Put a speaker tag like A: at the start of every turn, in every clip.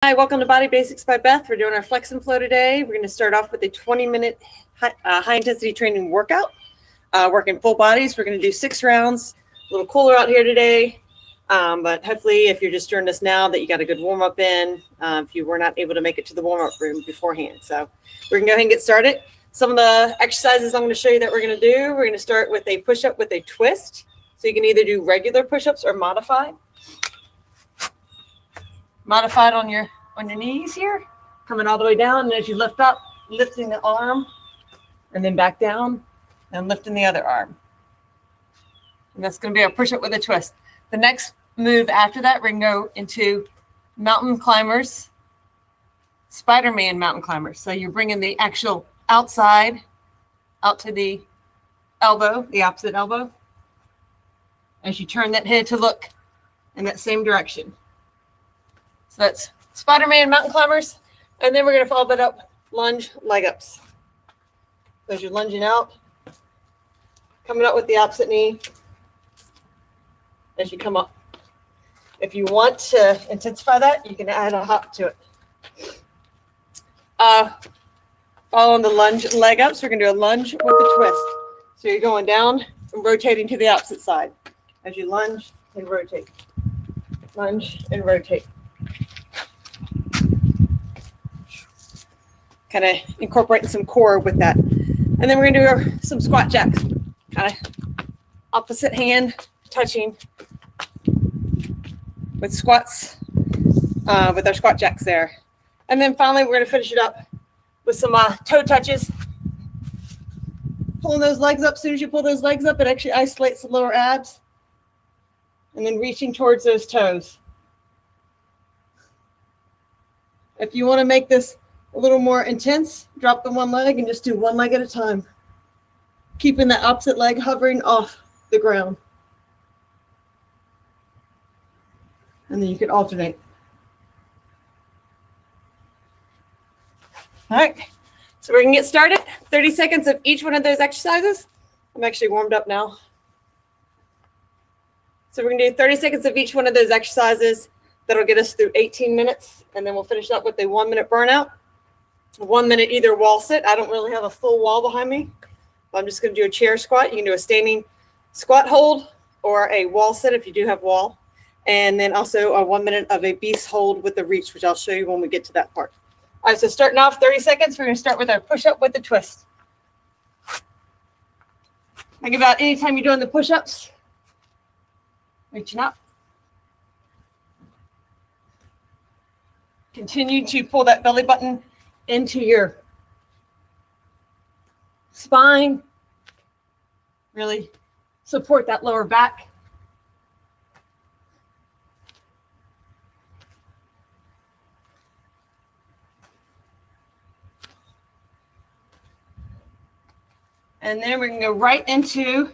A: Hi, welcome to Body Basics by Beth. We're doing our flex and flow today. We're going to start off with a 20-minute high-intensity training workout, working full bodies. We're going to do 6 rounds. A little cooler out here today, but hopefully if you're just joining us now that you got a good warm-up in, if you were not able to make it to the warm-up room beforehand. So we're going to go ahead and get started. Some of the exercises I'm going to show you that we're going to do, we're going to start with a push-up with a twist. So you can either do regular push-ups or modified. Modified on your knees here, coming all the way down, and as you lift up, lifting the arm, and then back down, and lifting the other arm. And that's going to be a push-up with a twist. The next move after that, we're going to go into mountain climbers, Spiderman mountain climbers. So you're bringing the actual outside out to the elbow, the opposite elbow, as you turn that head to look in that same direction. So that's Spiderman mountain climbers. And then we're going to follow that up lunge leg ups. So as you're lunging out, coming up with the opposite knee as you come up. If you want to intensify that, you can add a hop to it. Following the lunge leg ups, we're going to do a lunge with a twist. So you're going down and rotating to the opposite side. As you lunge and rotate. Lunge and rotate. Kind of incorporating some core with that. And then we're going to do some squat jacks. Kind of opposite hand touching with squats, with our squat jacks there. And then finally, we're going to finish it up with some toe touches. Pulling those legs up. As soon as you pull those legs up, it actually isolates the lower abs. And then reaching towards those toes. If you want to make this a little more intense, drop the one leg and just do one leg at a time. Keeping the opposite leg hovering off the ground. And then you can alternate. All right, so we're going to get started. 30 seconds of each one of those exercises. I'm actually warmed up now. So we're going to do 30 seconds of each one of those exercises. That'll get us through 18 minutes. And then we'll finish up with a 1-minute burnout. 1 minute either wall sit. I don't really have a full wall behind me. I'm just going to do a chair squat. You can do a standing squat hold or a wall sit if you do have wall. And then also a 1 minute of a beast hold with the reach, which I'll show you when we get to that part. All right, so starting off 30 seconds, we're going to start with our push-up with the twist. Think about anytime you're doing the push-ups, reaching up. Continue to pull that belly button into your spine. Really support that lower back. And then we're going to go right into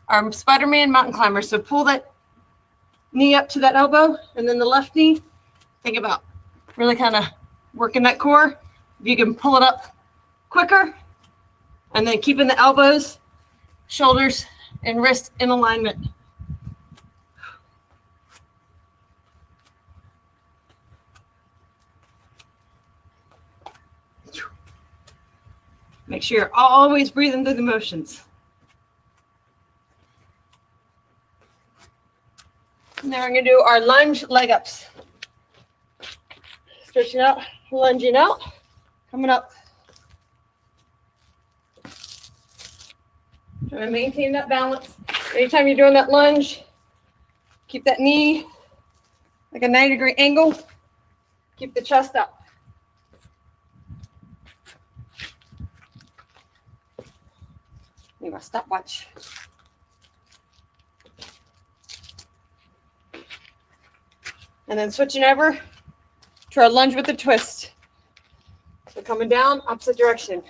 A: our Spiderman mountain climber. So pull that knee up to that elbow, and then the left knee. Think about really kind of working that core. If you can pull it up quicker, and then keeping the elbows, shoulders, and wrists in alignment. Make sure you're always breathing through the motions. And then we're going to do our lunge leg ups. Stretching out, lunging out, coming up. Trying to maintain that balance. Anytime you're doing that lunge, keep that knee like a 90-degree angle. Keep the chest up. Need my stopwatch. And then switching over to our lunge with the twist. So coming down, opposite direction.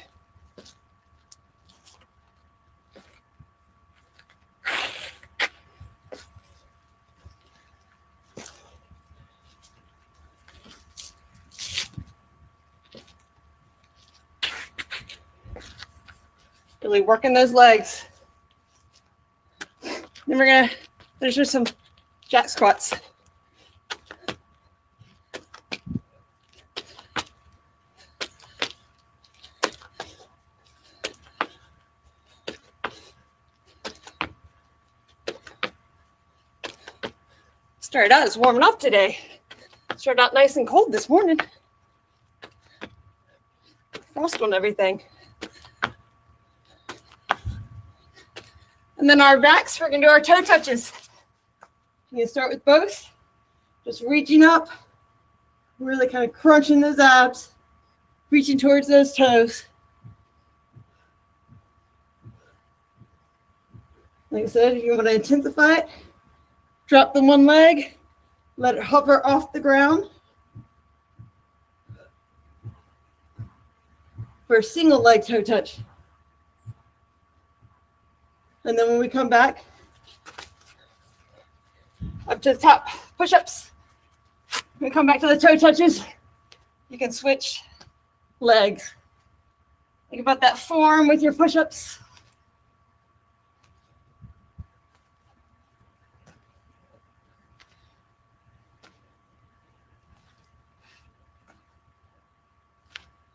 A: Really working those legs. Then we're going to finish with some jack squats. Started out as warming up today. Started out nice and cold this morning. Frost on everything. And then our backs, we're going to do our toe touches. You can start with both. Just reaching up, really kind of crunching those abs, reaching towards those toes. Like I said, if you want to intensify it, drop the one leg, let it hover off the ground. For a single leg toe touch. And then when we come back, up to the top, push-ups. When we come back to the toe touches, you can switch legs. Think about that form with your push-ups.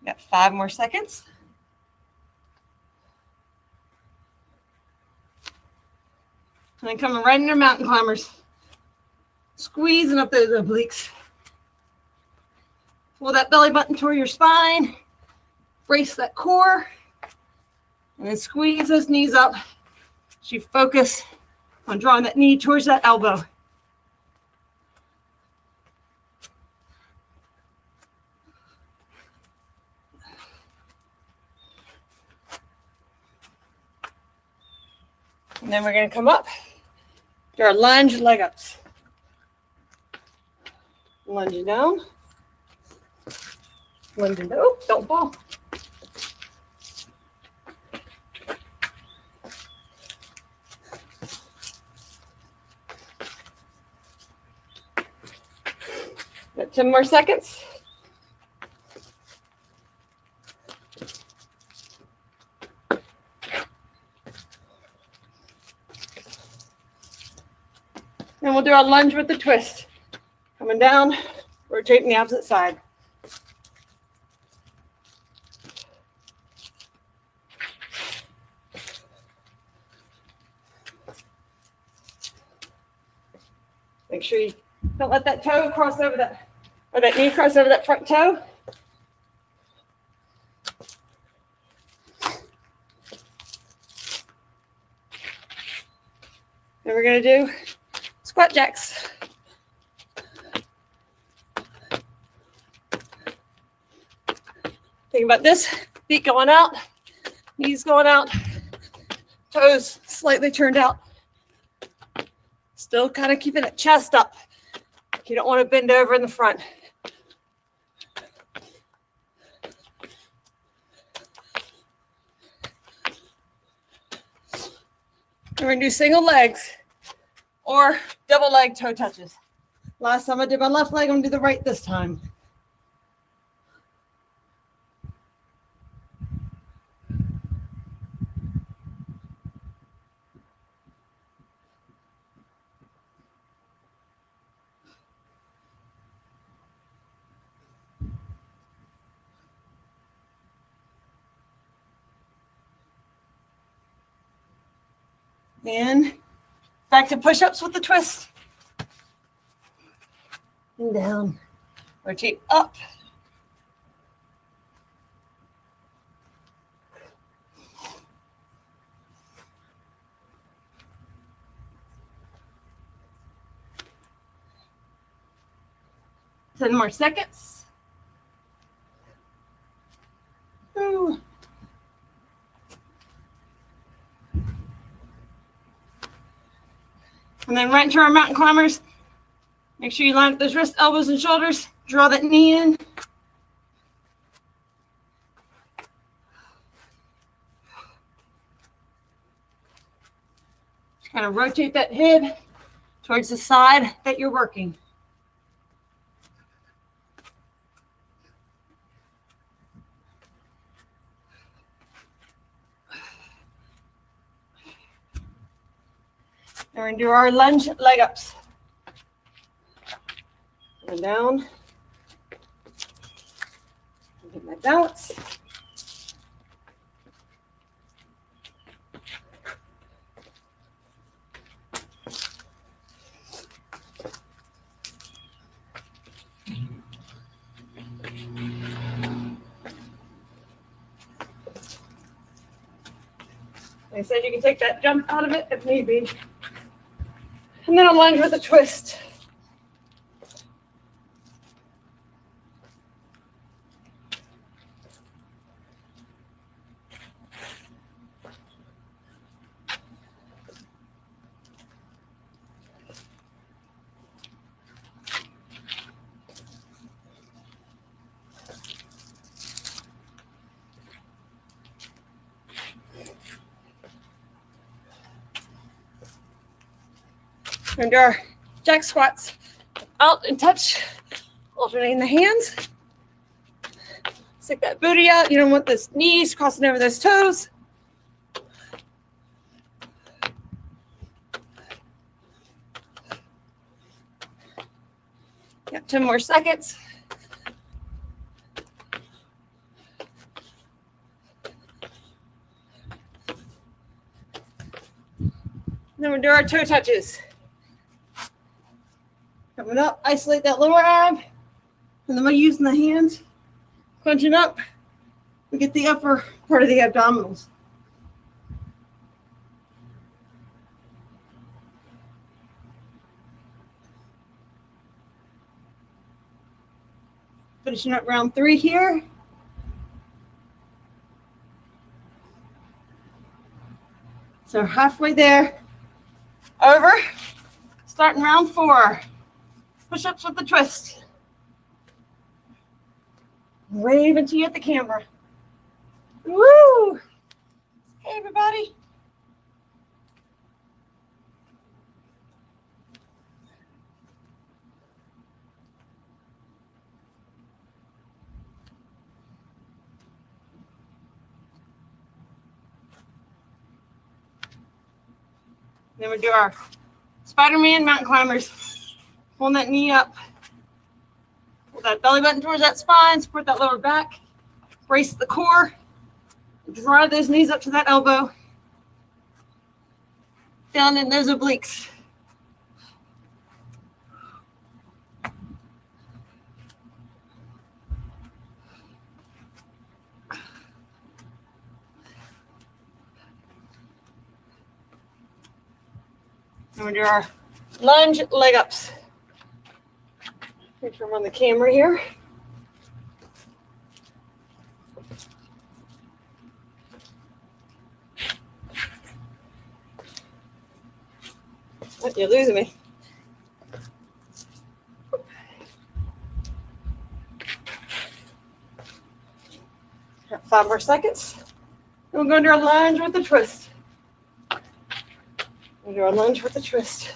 A: Got 5 more seconds. And then coming right into mountain climbers. Squeezing up those obliques. Pull that belly button toward your spine. Brace that core. And then squeeze those knees up. So you focus on drawing that knee towards that elbow. And then we're going to come up to our lunge leg ups. Lunging down. Lunging down. Oh, don't fall. Got 10 more seconds. And we'll do our lunge with the twist. Coming down, rotating the opposite side. Make sure you don't let that toe cross over that, or that knee cross over that front toe. Then we're going to do squat jacks. Think about this, feet going out, knees going out, toes slightly turned out. Still kind of keeping that chest up. You don't want to bend over in the front. We're going to do single legs or double leg toe touches. Last time I did my left leg, I'm going to do the right this time. And back to push-ups with the twist. And down. Rotate up. Ten more seconds. Ooh. And then right into our mountain climbers. Make sure you line up those wrists, elbows, and shoulders. Draw that knee in. Just kind of rotate that head towards the side that you're working. And we're going to do our lunge leg ups. Going down. Get my balance. Like I said, you can take that jump out of it if need be. And then a lunge with a twist. And do our jack squats out and touch, alternating the hands. Stick that booty out. You don't want those knees crossing over those toes. Got 10 more seconds. Then we'll do our toe touches. Coming up, isolate that lower ab. And then we're using the hands, crunching up. We get the upper part of the abdominals. Finishing up round 3 here. So halfway there. Over. Starting round 4. Push-ups with the twist. Wave until you hit the camera. Woo! Hey, everybody. Then we do our Spiderman mountain climbers. Pulling that knee up. Pull that belly button towards that spine. Support that lower back. Brace the core. Drive those knees up to that elbow. Down in those obliques. And we do our lunge leg ups. Make sure I'm on the camera here. Oh, you're losing me. Got 5 more seconds. And we're going to do our lunge with the twist. We'll do our lunge with the twist.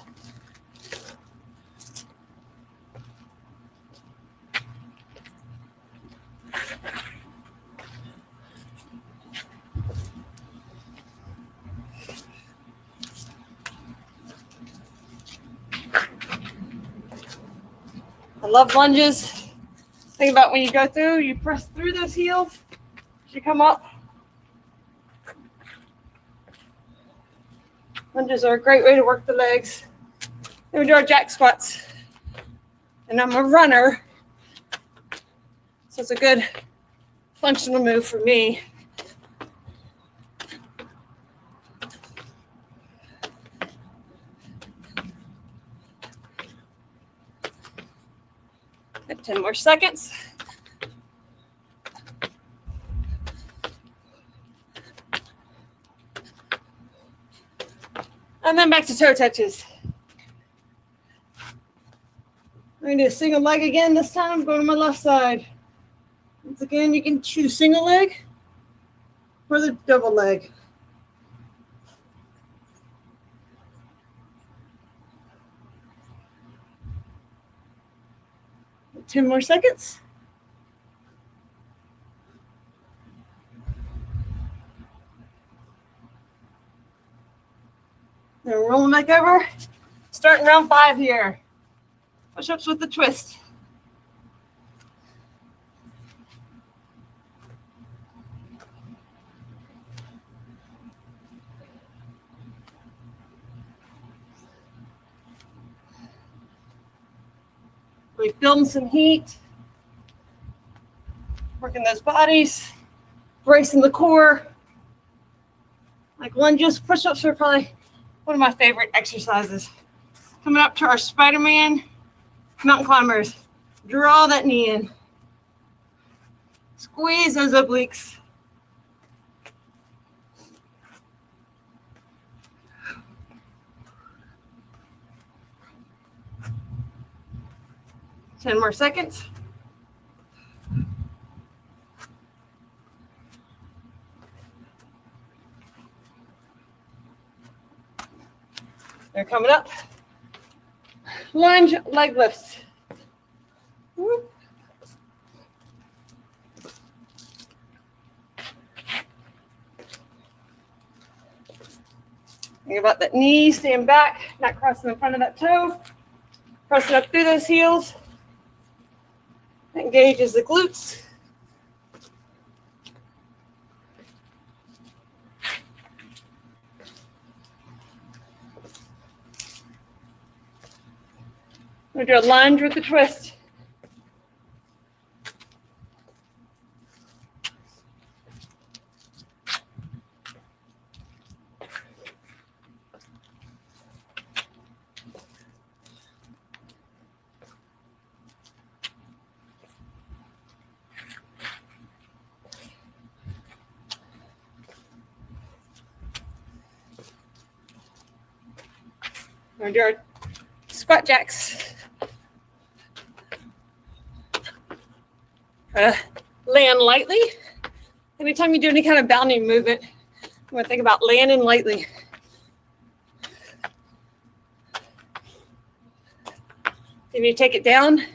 A: I love lunges. Think about when you go through, you press through those heels as you come up. Lunges are a great way to work the legs. Then we do our jack squats. And I'm a runner, so it's a good functional move for me. Got 10 more seconds. And then back to toe touches. I'm going to do a single leg again this time. Going to my left side. Once again, you can choose single leg or the double leg. Got 10 more seconds. Then rolling back over. Starting round 5 here. Push-ups with the twist. We're building some heat. Working those bodies. Bracing the core. Like lunges, push-ups are probably one of my favorite exercises. Coming up to our Spiderman mountain climbers. Draw that knee in. Squeeze those obliques. Ten more seconds. They're coming up. Lunge leg lifts. Whoop. Think about that knee, staying back, not crossing in front of that toe. Pressing up through those heels. That engages the glutes. We're going to do a lunge with the twist. We're going to do our squat jacks. Land lightly. Anytime you do any kind of bounding movement, you want to think about landing lightly. Then you take it down. You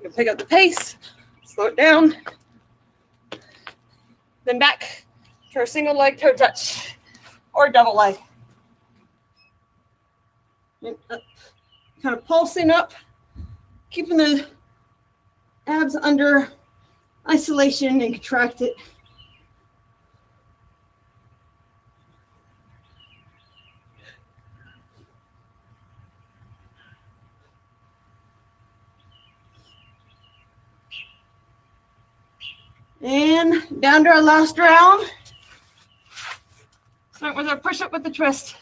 A: can pick up the pace, slow it down. Then back to our single leg toe touch or double leg. Kind of pulsing up, keeping the abs under isolation and contracted. And down to our last round. Start with our push-up with the twist.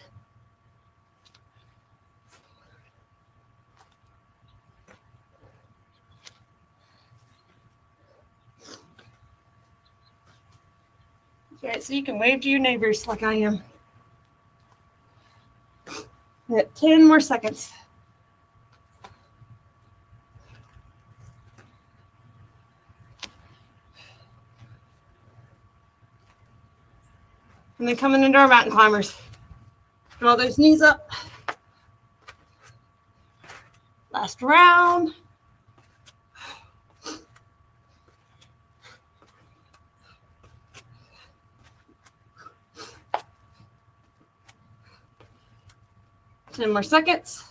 A: Okay, so you can wave to your neighbors like I am. We got 10 more seconds. And then coming into our mountain climbers. Draw those knees up. Last round. Ten more seconds.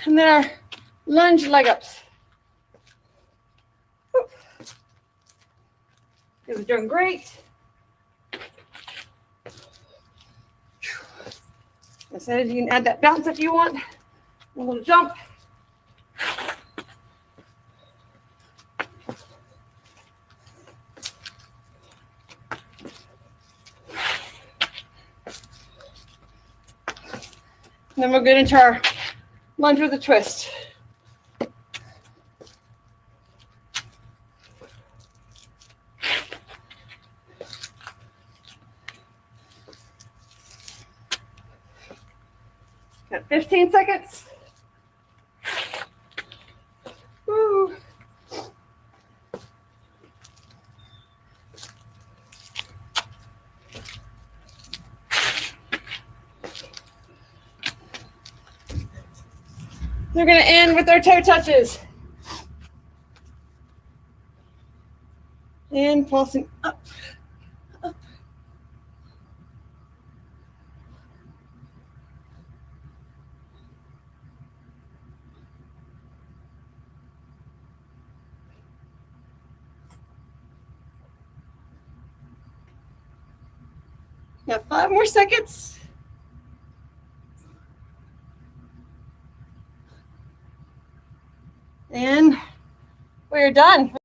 A: And then our lunge leg ups. You're doing great. I said you can add that bounce if you want. A little jump. And then we'll get into our lunge with a twist. Got 15 seconds. Woo. We're going to end with our toe touches. And pulsing up, up. Got 5 more seconds. And we're done.